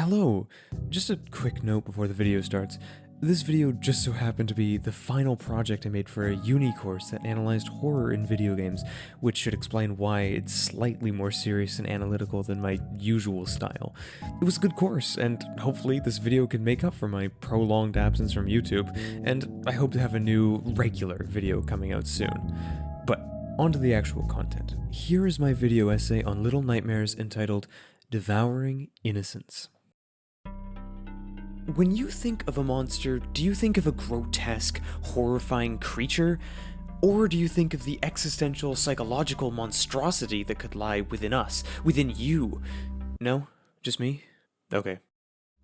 Hello! Just a quick note before the video starts. This video just so happened to be the final project I made for a uni course that analyzed horror in video games, which should explain why it's slightly more serious and analytical than my usual style. It was a good course, and hopefully this video can make up for my prolonged absence from YouTube, and I hope to have a new, regular video coming out soon. But onto the actual content. Here is my video essay on Little Nightmares entitled Devouring Innocence. When you think of a monster, do you think of a grotesque, horrifying creature? Or do you think of the existential, psychological monstrosity that could lie within us, within you? No? Just me? Okay.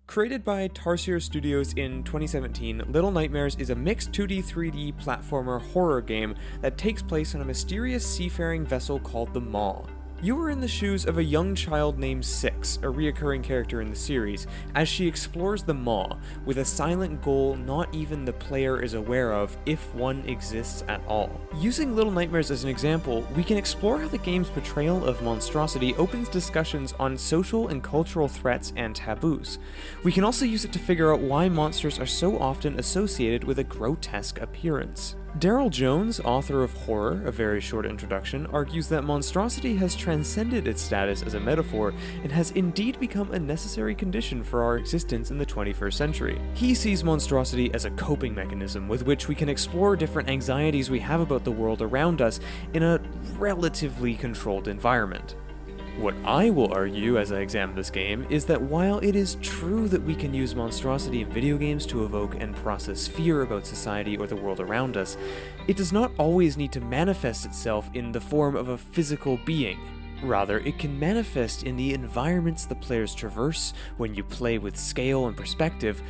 Created by Tarsier Studios in 2017, Little Nightmares is a mixed 2D, 3D platformer horror game that takes place on a mysterious seafaring vessel called the Maw. You are in the shoes of a young child named Six, a reoccurring character in the series, as she explores the Maw, with a silent goal not even the player is aware of, if one exists at all. Using Little Nightmares as an example, we can explore how the game's portrayal of monstrosity opens discussions on social and cultural threats and taboos. We can also use it to figure out why monsters are so often associated with a grotesque appearance. Daryl Jones, author of Horror, A Very Short Introduction, argues that monstrosity has transcended its status as a metaphor and has indeed become a necessary condition for our existence in the 21st century. He sees monstrosity as a coping mechanism with which we can explore different anxieties we have about the world around us in a relatively controlled environment. What I will argue as I examine this game is that while it is true that we can use monstrosity in video games to evoke and process fear about society or the world around us, it does not always need to manifest itself in the form of a physical being. Rather, it can manifest in the environments the players traverse when you play with scale and perspective,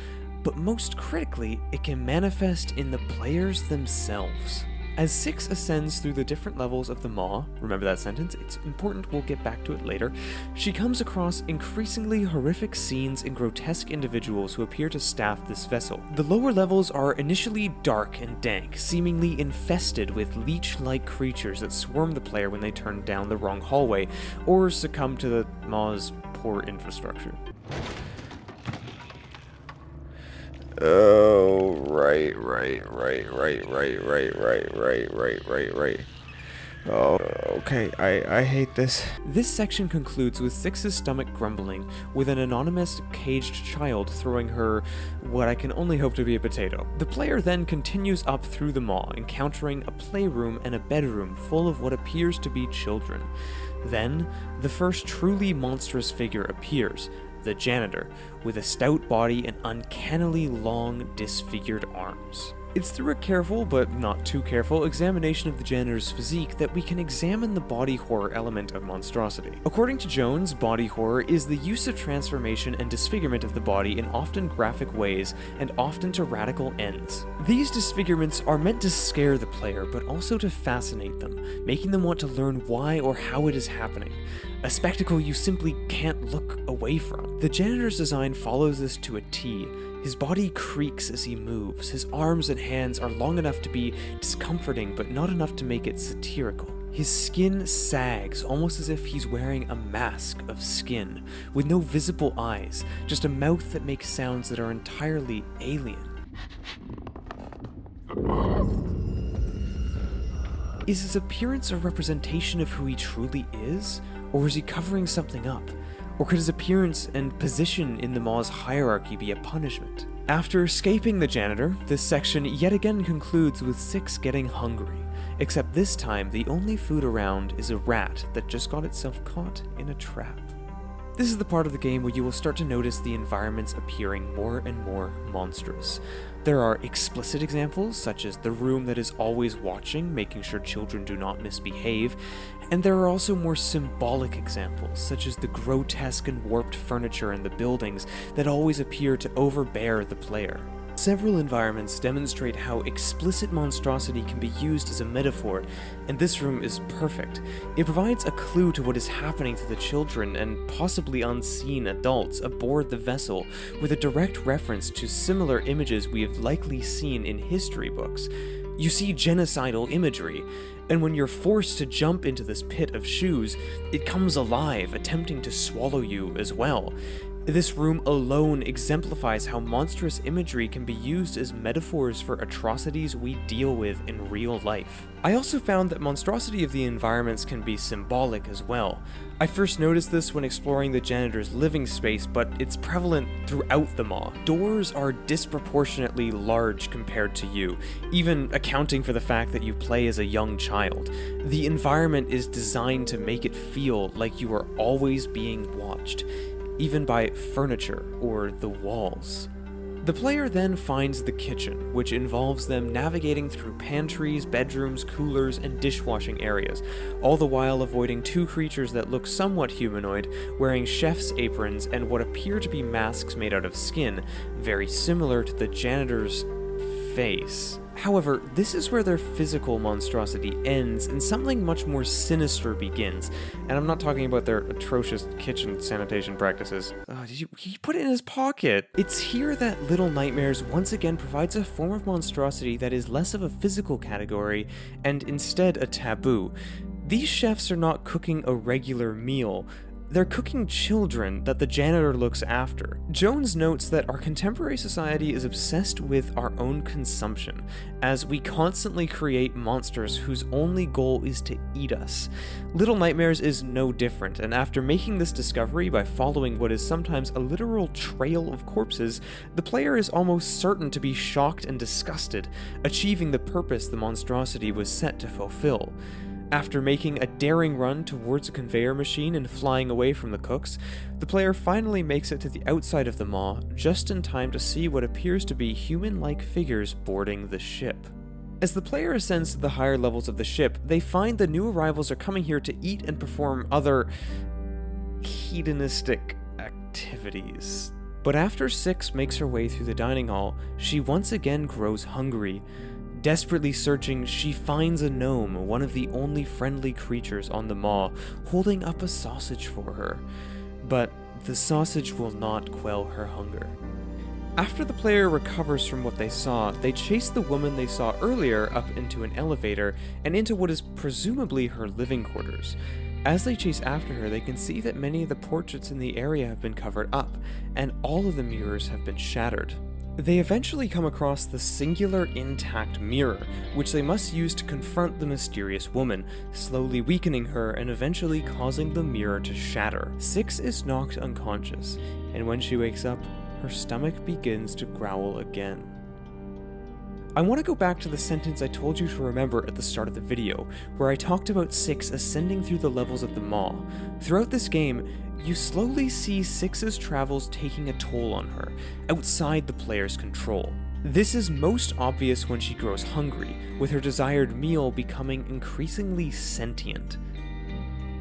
but most critically, it can manifest in the players themselves. As Six ascends through the different levels of the Maw, remember that sentence, it's important, we'll get back to it later, she comes across increasingly horrific scenes and grotesque individuals who appear to staff this vessel. The lower levels are initially dark and dank, seemingly infested with leech-like creatures that swarm the player when they turn down the wrong hallway, or succumb to the Maw's poor infrastructure. Oh, right. Oh, okay, I hate this. This section concludes with Six's stomach grumbling, with an anonymous caged child throwing her what I can only hope to be a potato. The player then continues up through the Maw, encountering a playroom and a bedroom full of what appears to be children. Then, the first truly monstrous figure appears, the janitor, with a stout body and uncannily long, disfigured arms. It's through a careful, but not too careful, examination of the janitor's physique that we can examine the body horror element of monstrosity. According to Jones, body horror is the use of transformation and disfigurement of the body in often graphic ways, and often to radical ends. These disfigurements are meant to scare the player, but also to fascinate them, making them want to learn why or how it is happening. A spectacle you simply can't look away from. The janitor's design follows this to a T. His body creaks as he moves. His arms and hands are long enough to be discomforting, but not enough to make it satirical. His skin sags, almost as if he's wearing a mask of skin, with no visible eyes, just a mouth that makes sounds that are entirely alien. Is his appearance a representation of who he truly is? Or is he covering something up? Or could his appearance and position in the Maw's hierarchy be a punishment? After escaping the janitor, this section yet again concludes with Six getting hungry, except this time the only food around is a rat that just got itself caught in a trap. This is the part of the game where you will start to notice the environments appearing more and more monstrous. There are explicit examples, such as the room that is always watching, making sure children do not misbehave, and there are also more symbolic examples, such as the grotesque and warped furniture in the buildings that always appear to overbear the player. Several environments demonstrate how explicit monstrosity can be used as a metaphor, and this room is perfect. It provides a clue to what is happening to the children and possibly unseen adults aboard the vessel, with a direct reference to similar images we have likely seen in history books. You see genocidal imagery, and when you're forced to jump into this pit of shoes, it comes alive, attempting to swallow you as well. This room alone exemplifies how monstrous imagery can be used as metaphors for atrocities we deal with in real life. I also found that monstrosity of the environments can be symbolic as well. I first noticed this when exploring the janitor's living space, but it's prevalent throughout the Maw. Doors are disproportionately large compared to you, even accounting for the fact that you play as a young child. The environment is designed to make it feel like you are always being watched, even by furniture or the walls. The player then finds the kitchen, which involves them navigating through pantries, bedrooms, coolers, and dishwashing areas, all the while avoiding two creatures that look somewhat humanoid, wearing chef's aprons and what appear to be masks made out of skin, very similar to the janitor's face. However, this is where their physical monstrosity ends and something much more sinister begins. And I'm not talking about their atrocious kitchen sanitation practices. He put it in his pocket. It's here that Little Nightmares once again provides a form of monstrosity that is less of a physical category and instead a taboo. These chefs are not cooking a regular meal. They're cooking children that the janitor looks after. Jones notes that our contemporary society is obsessed with our own consumption, as we constantly create monsters whose only goal is to eat us. Little Nightmares is no different, and after making this discovery by following what is sometimes a literal trail of corpses, the player is almost certain to be shocked and disgusted, achieving the purpose the monstrosity was set to fulfill. After making a daring run towards a conveyor machine and flying away from the cooks, the player finally makes it to the outside of the Maw, just in time to see what appears to be human-like figures boarding the ship. As the player ascends to the higher levels of the ship, they find the new arrivals are coming here to eat and perform other hedonistic activities. But after Six makes her way through the dining hall, she once again grows hungry. Desperately searching, she finds a gnome, one of the only friendly creatures on the Maw, holding up a sausage for her. But the sausage will not quell her hunger. After the player recovers from what they saw, they chase the woman they saw earlier up into an elevator and into what is presumably her living quarters. As they chase after her, they can see that many of the portraits in the area have been covered up, and all of the mirrors have been shattered. They eventually come across the singular intact mirror, which they must use to confront the mysterious woman, slowly weakening her and eventually causing the mirror to shatter. Six is knocked unconscious, and when she wakes up, her stomach begins to growl again. I want to go back to the sentence I told you to remember at the start of the video, where I talked about Six ascending through the levels of the Maw. Throughout this game, you slowly see Six's travels taking a toll on her, outside the player's control. This is most obvious when she grows hungry, with her desired meal becoming increasingly sentient.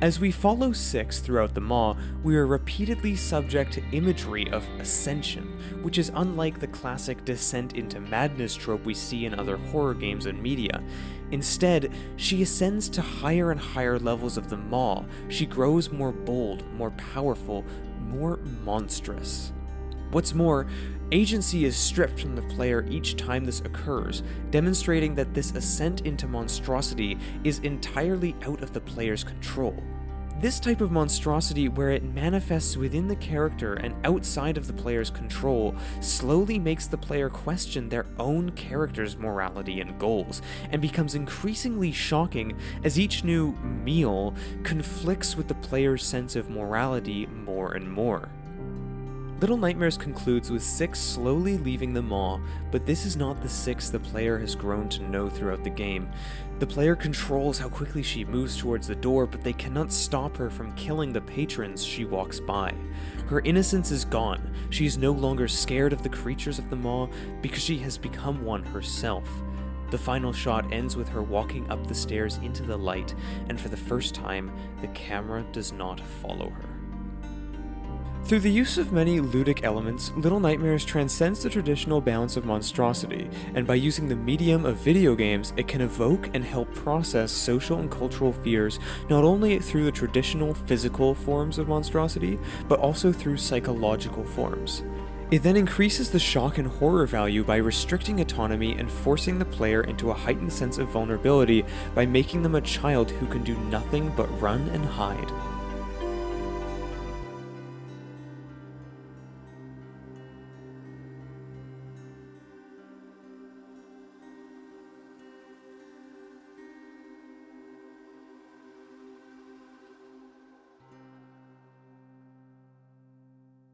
As we follow Six throughout the Maw, we are repeatedly subject to imagery of ascension, which is unlike the classic descent into madness trope we see in other horror games and media. Instead, she ascends to higher and higher levels of the Maw. She grows more bold, more powerful, more monstrous. What's more, agency is stripped from the player each time this occurs, demonstrating that this ascent into monstrosity is entirely out of the player's control. This type of monstrosity, where it manifests within the character and outside of the player's control, slowly makes the player question their own character's morality and goals, and becomes increasingly shocking as each new meal conflicts with the player's sense of morality more and more. Little Nightmares concludes with Six slowly leaving the Maw, but this is not the Six the player has grown to know throughout the game. The player controls how quickly she moves towards the door, but they cannot stop her from killing the patrons she walks by. Her innocence is gone. She is no longer scared of the creatures of the Maw because she has become one herself. The final shot ends with her walking up the stairs into the light, and for the first time, the camera does not follow her. Through the use of many ludic elements, Little Nightmares transcends the traditional bounds of monstrosity, and by using the medium of video games, it can evoke and help process social and cultural fears not only through the traditional physical forms of monstrosity, but also through psychological forms. It then increases the shock and horror value by restricting autonomy and forcing the player into a heightened sense of vulnerability by making them a child who can do nothing but run and hide.